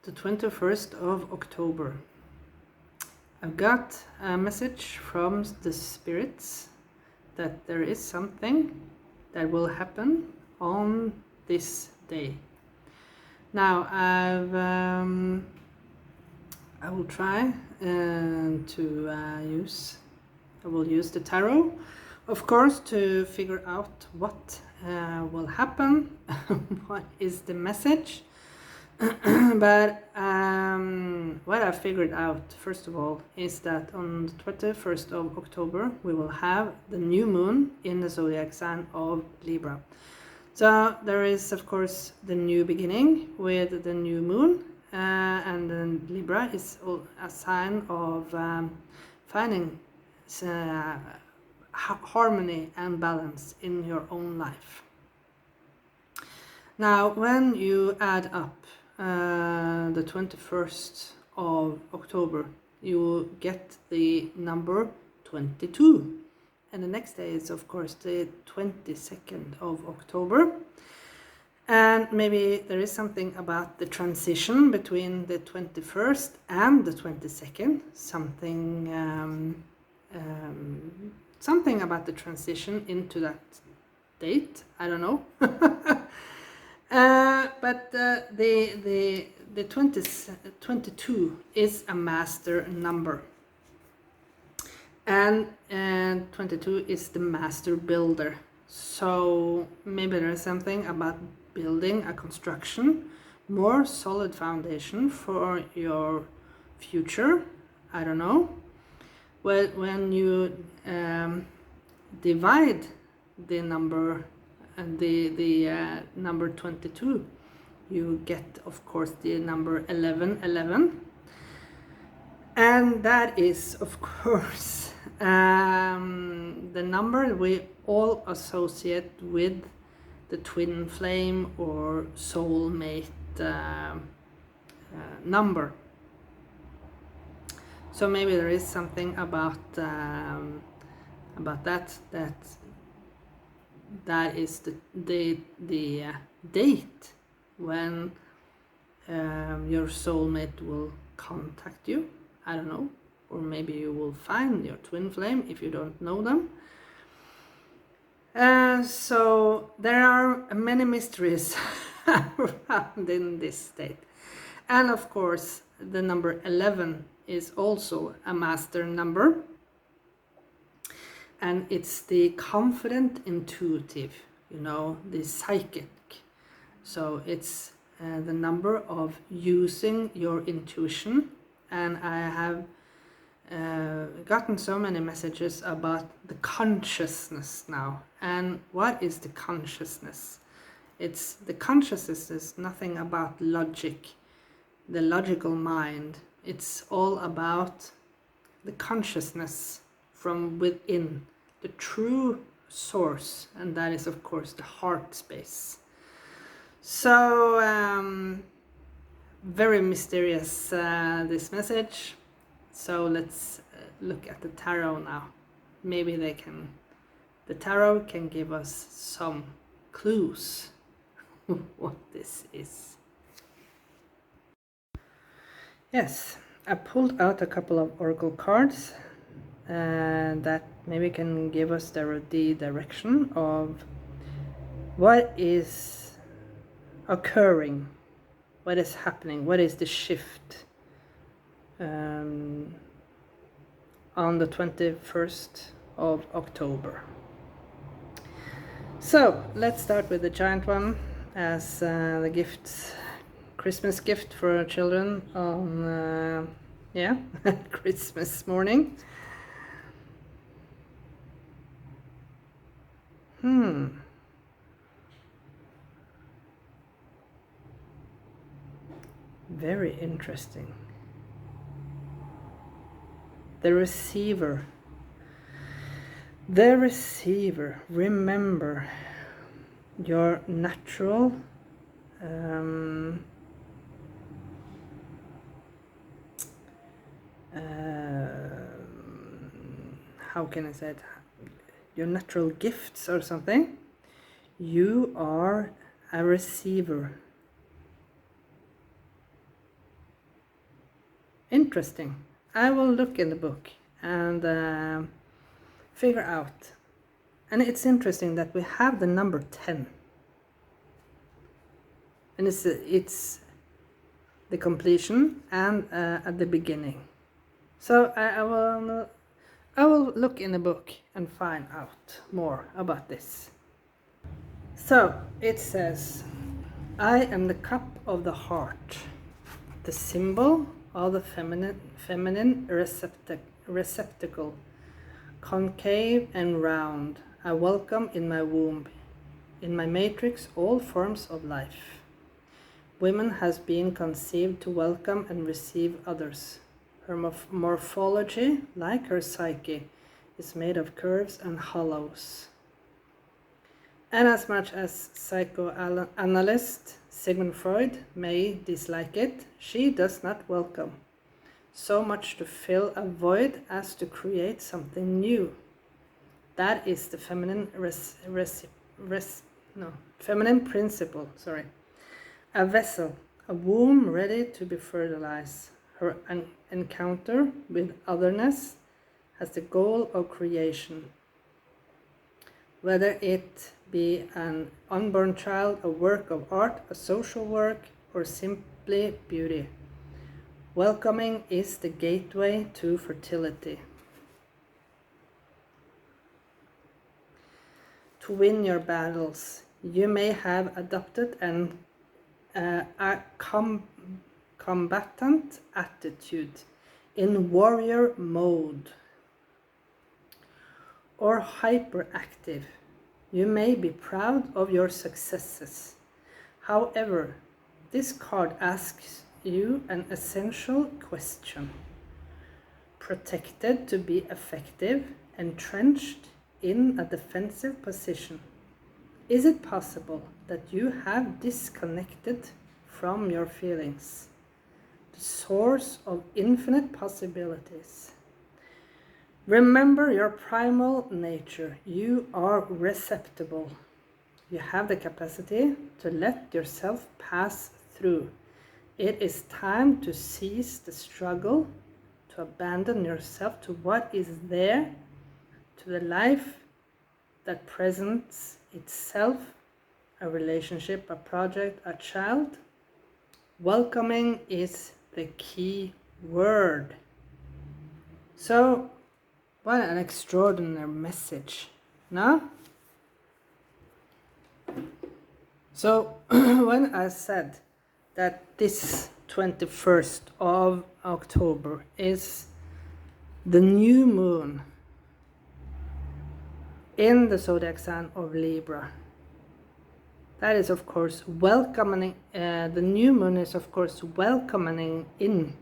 the 21st of October. I've got a message from the spirits that there is something that will happen on this day. Now I will try I will use the tarot, of course, to figure out what will happen, what is the message. But what I figured out, first of all, is that on the 21st of October we will have the new moon in the zodiac sign of Libra. So there is, of course, the new beginning with the new moon, and then Libra is a sign of finding harmony and balance in your own life. Now, when you add up the 21st of October, you will get the number 22. And the next day is, of course, the 22nd of October. And maybe there is something about the transition between the 21st and the 22nd. Something about the transition into that date. I don't know. But the 22 is a master number. And 22 is the master builder. So maybe there is something about building a construction, more solid foundation for your future. I don't know. Well, when you divide the number and the number 22, you get, of course, the number 1111. And that is, of course, the number we all associate with the twin flame or soulmate number. So maybe there is something about that is the date when your soulmate will contact you. I don't know, or maybe you will find your twin flame if you don't know them. So there are many mysteries around in this state. And of course, the number 11 is also a master number. And it's the confident intuitive, the psychic. So it's the number of using your intuition. And I have gotten so many messages about the consciousness now. And what is the consciousness? The consciousness is nothing about logic, the logical mind. It's all about the consciousness from within, the true source, and that is, of course, the heart space. So very mysterious, this message. So let's look at the tarot now. Maybe the tarot can give us some clues what this is. Yes, I pulled out a couple of oracle cards that maybe can give us the direction of what is occurring, what is happening, what is the shift on the 21st of October. So let's start with the giant one as the gifts, Christmas gift for children on Christmas morning. Very interesting. The receiver. The receiver. Remember your natural how can I say it? Your natural gifts or something. You are a receiver. Interesting. I will look in the book and figure out. And it's interesting that we have the number 10. And it's the completion and at the beginning. So I will look in the book and find out more about this. So it says, I am the cup of the heart, the symbol of the feminine receptacle, concave and round. I welcome in my womb, in my matrix, all forms of life. Woman has been conceived to welcome and receive others. Her morphology, like her psyche, is made of curves and hollows. And as much as psychoanalyst Sigmund Freud may dislike it, she does not welcome. So much to fill a void as to create something new. That is the feminine feminine principle. A vessel, a womb ready to be fertilized. Her encounter with otherness has the goal of creation. Whether it be an unborn child, a work of art, a social work, or simply beauty. Welcoming is the gateway to fertility. To win your battles, you may have adopted a combatant attitude in warrior mode or hyperactive. You may be proud of your successes. However, this card asks you an essential question. Protected to be effective, entrenched in a defensive position. Is it possible that you have disconnected from your feelings, the source of infinite possibilities? Remember your primal nature. You are receptible. You have the capacity to let yourself pass through. It is time to cease the struggle, to abandon yourself to what is there, to the life that presents itself, a relationship, a project, a child. Welcoming is the key word. So, what an extraordinary message, no? So, when I said that this 21st of October is the new moon in the zodiac sign of Libra, that is of course welcoming, the new moon is of course welcoming in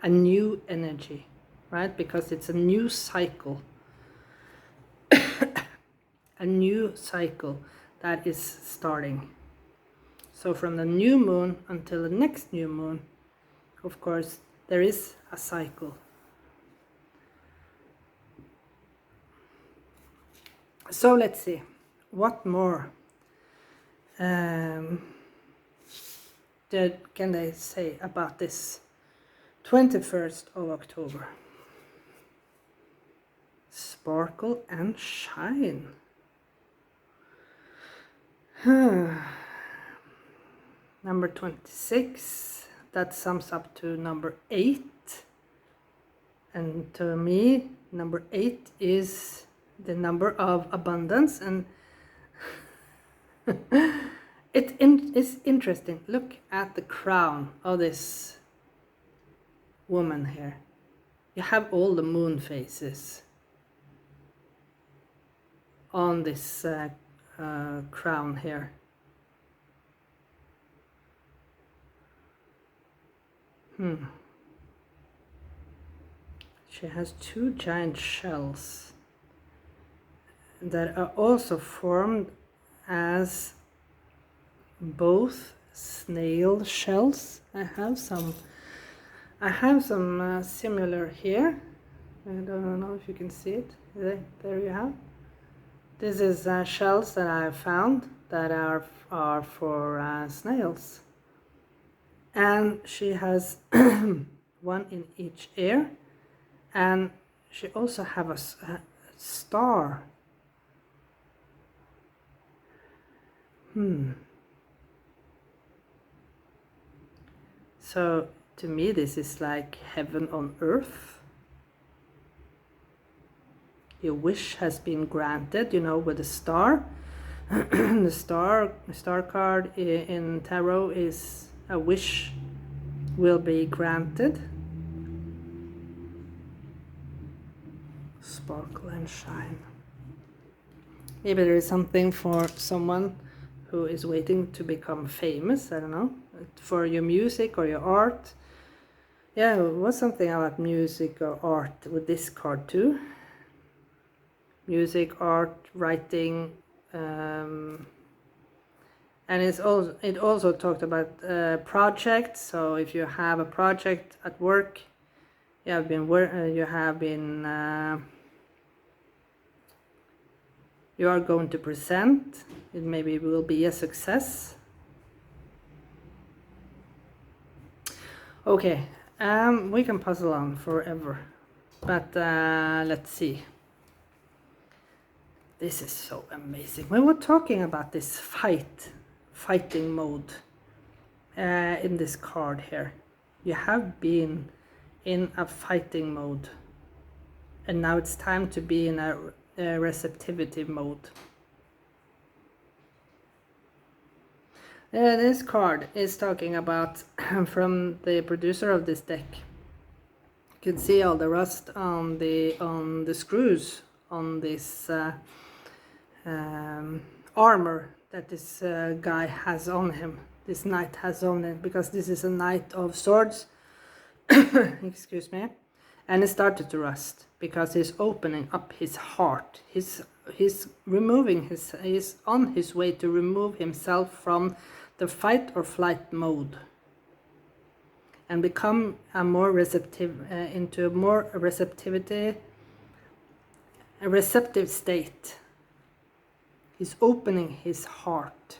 a new energy, right? Because it's a new cycle, a new cycle that is starting. So from the new moon until the next new moon, of course, there is a cycle. So let's see, what more can they say about this 21st of October? Sparkle and shine. Number 26, that sums up to number 8. And to me, number 8 is the number of abundance, and it is interesting. Look at the crown of this woman here. You have all the moon phases on this crown here. She has 2 giant shells that are also formed as both snail shells. I have some similar here. I don't know if you can see it. There you have. This is shells that I found that are for snails. And she has one in each ear, and she also have a star. So to me this is like heaven on earth. Your wish has been granted, you know, with a star. The star card in tarot is a wish will be granted. Sparkle and shine. Maybe there is something for someone who is waiting to become famous, I don't know, for your music or your art. Yeah, it was something about music or art with this card too. Music, art, writing, and it also talked about projects. So if you have a project at work, you are going to present. It maybe will be a success. Okay, we can puzzle on forever, but let's see. This is so amazing. We were talking about this fighting mode in this card here. You have been in a fighting mode, and now it's time to be in a receptivity mode. This card is talking about from the producer of this deck. You can see all the rust on the screws on this armor that this guy has on him, this knight has on him, because this is a knight of swords. Excuse me. And it started to rust because he's opening up his heart. He's on his way to remove himself from the fight or flight mode and become a more receptive into a more receptive state. He's opening his heart.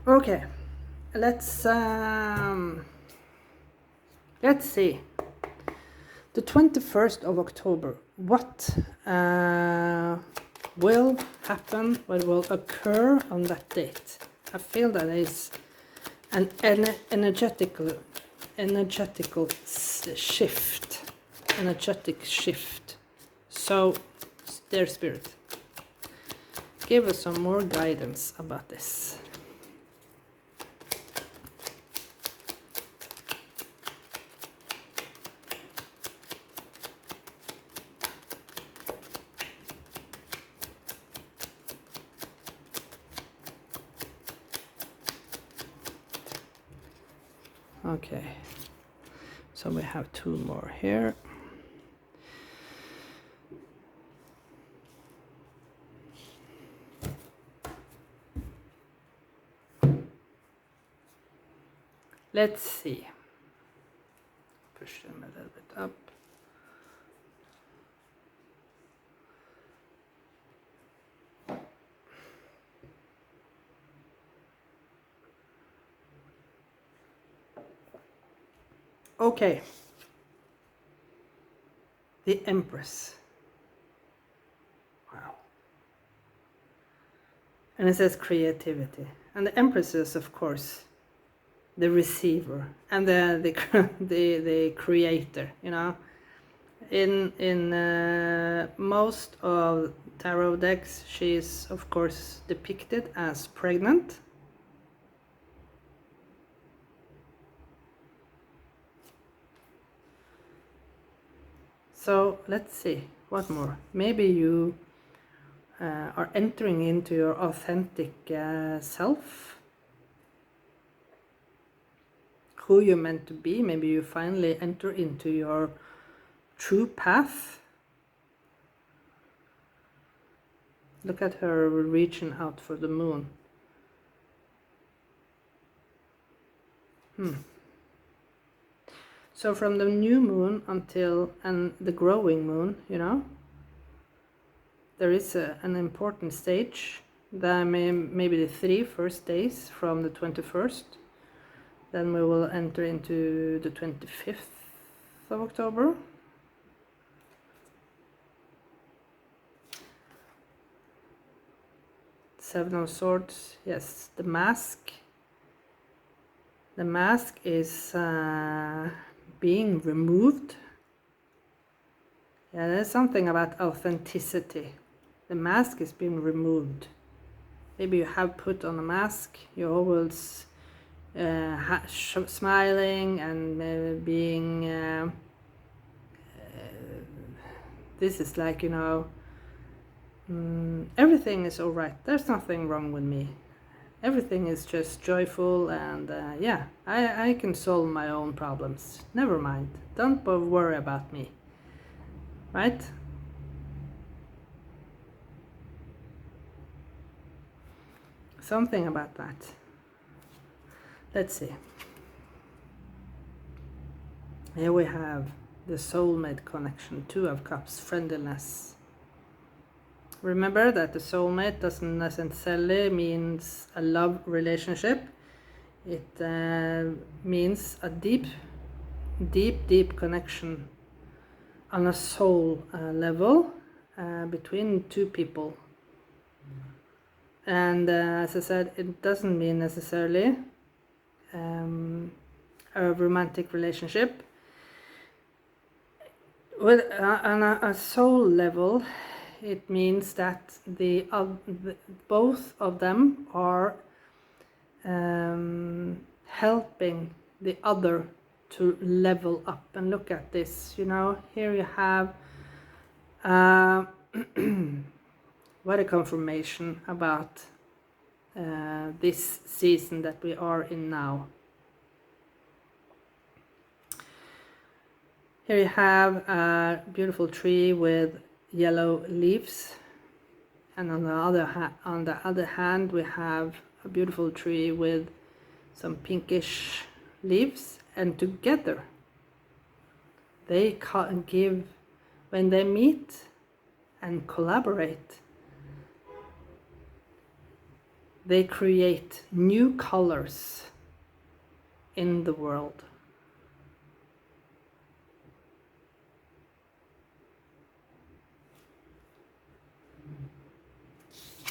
Okay, let's see. The 21st of October. What will happen? What will occur on that date? I feel that is an energetic shift. So, dear Spirit, give us some more guidance about this. Okay, so we have two more here. Let's see. Push them a little bit up. Okay. The Empress. Wow. And it says creativity. And the Empress is, of course, the receiver and the creator, you know. In most of tarot decks, she is of course depicted as pregnant. So let's see, what more? Maybe you are entering into your authentic self. Who you're meant to be. Maybe you finally enter into your true path. Look at her reaching out for the moon. So from the new moon until the growing moon, you know, there is an important stage. Maybe the 3 first days from the 21st. Then we will enter into the 25th of October. Seven of Swords, yes, the mask. The mask is being removed. Yeah, there's something about authenticity. The mask is being removed. Maybe you have put on a mask, you're always smiling and being, this is like, you know, everything is all right. There's nothing wrong with me. Everything is just joyful, and yeah, I can solve my own problems. Never mind. Don't worry about me. Right? Something about that. Let's see. Here we have the soulmate connection, Two of Cups, friendliness. Remember that the soulmate doesn't necessarily means a love relationship. It means a deep connection on a soul level between two people. And as I said, it doesn't mean necessarily a romantic relationship. With on a soul level, it means that both of them are helping the other to level up. And look at this, you know, here you have what a confirmation about this season that we are in now. Here you have a beautiful tree with yellow leaves, and on the other hand we have a beautiful tree with some pinkish leaves, and together they give, when they meet and collaborate, they create new colors in the world.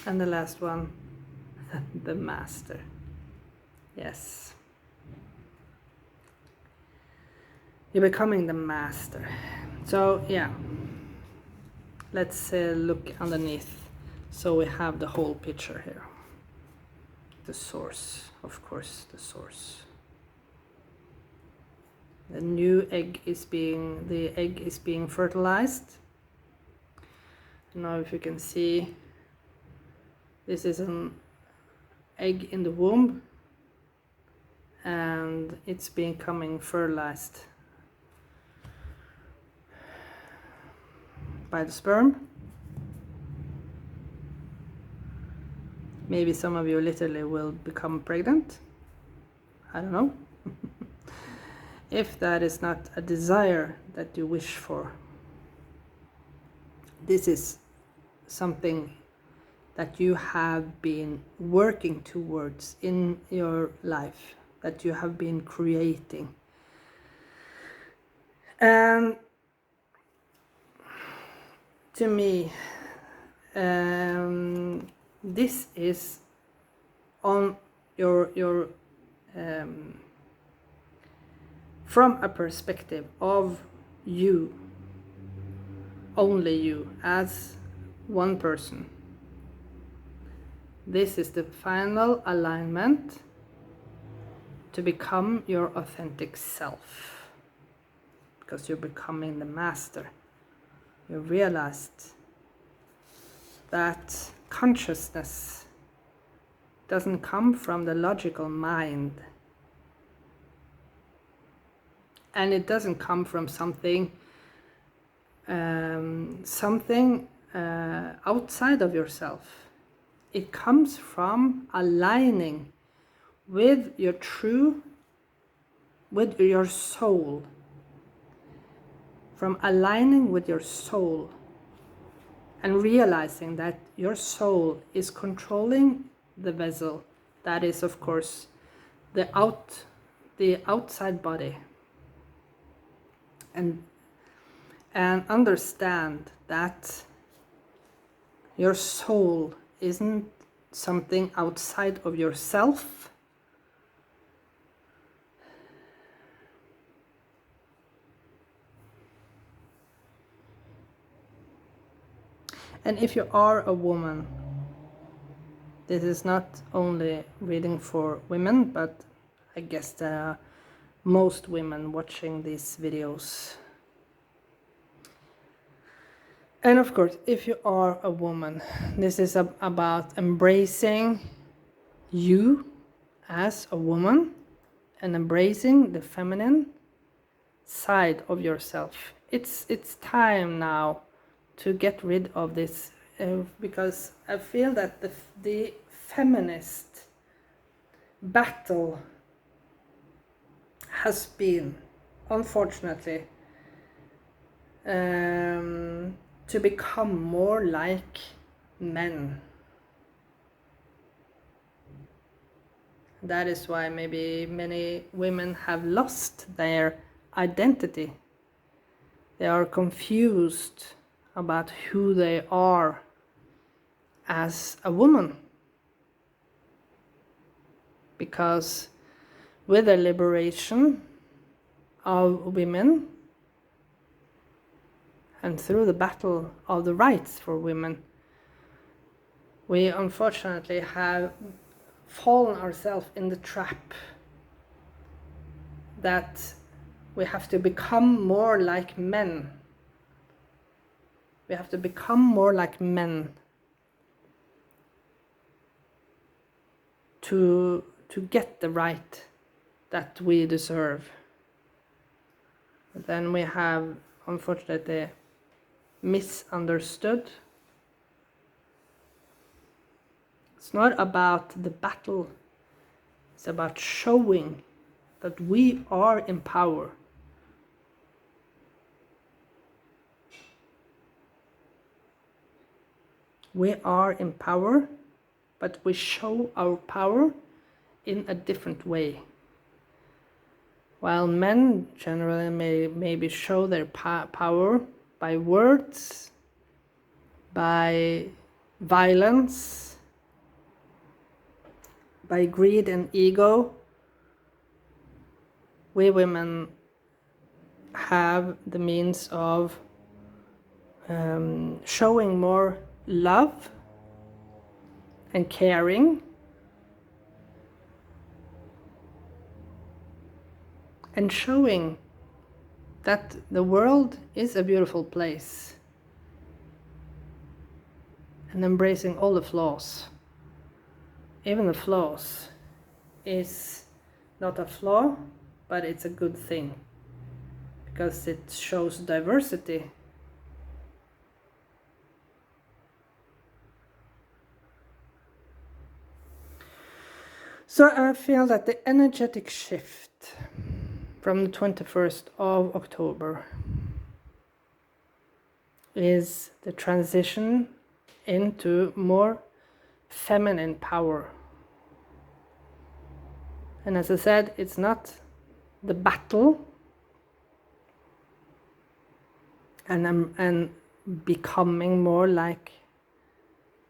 And the last one, the master. Yes. You're becoming the master. So yeah, let's look underneath. So we have the whole picture here. The source, of course, the source. The new egg is being fertilized. Now if you can see, this is an egg in the womb, and it's becoming fertilized by the sperm. Maybe some of you literally will become pregnant. I don't know. If that is not a desire that you wish for, this is something that you have been working towards in your life, that you have been creating. And to me, this is on your from a perspective of you, only you, as one person. This is the final alignment to become your authentic self, because you're becoming the master. You realized that consciousness doesn't come from the logical mind, and it doesn't come from something outside of yourself. It comes from aligning with your soul. From aligning with your soul and realizing that your soul is controlling the vessel. That is, of course, the the outside body and understand that your soul isn't something outside of yourself. And if you are a woman, this is not only reading for women, but I guess there are most women watching these videos. And of course, if you are a woman, this is about embracing you as a woman and embracing the feminine side of yourself. It's time now to get rid of this, because I feel that the feminist battle has been, unfortunately, to become more like men. That is why maybe many women have lost their identity. They are confused about who they are as a woman. Because with the liberation of women and through the battle of the rights for women, we unfortunately have fallen ourselves in the trap that we have to become more like men. We have to become more like men to get the right that we deserve. But then we have, unfortunately, misunderstood. It's not about the battle, it's about showing that we are in power. We are in power, but we show our power in a different way. While men generally maybe show their power by words, by violence, by greed and ego, we women have the means of showing more love and caring, and showing that the world is a beautiful place, and embracing all the flaws. Even the flaws is not a flaw, but it's a good thing, because it shows diversity. So I feel that the energetic shift from the 21st of October is the transition into more feminine power. And as I said, it's not the battle and becoming more like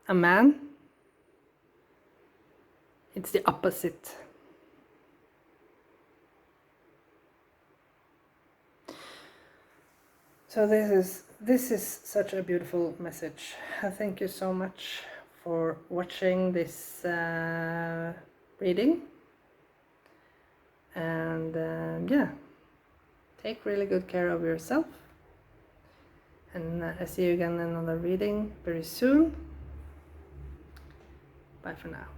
a man. It's the opposite. So this is such a beautiful message. Thank you so much for watching this reading. And yeah, take really good care of yourself. And I see you again in another reading very soon. Bye for now.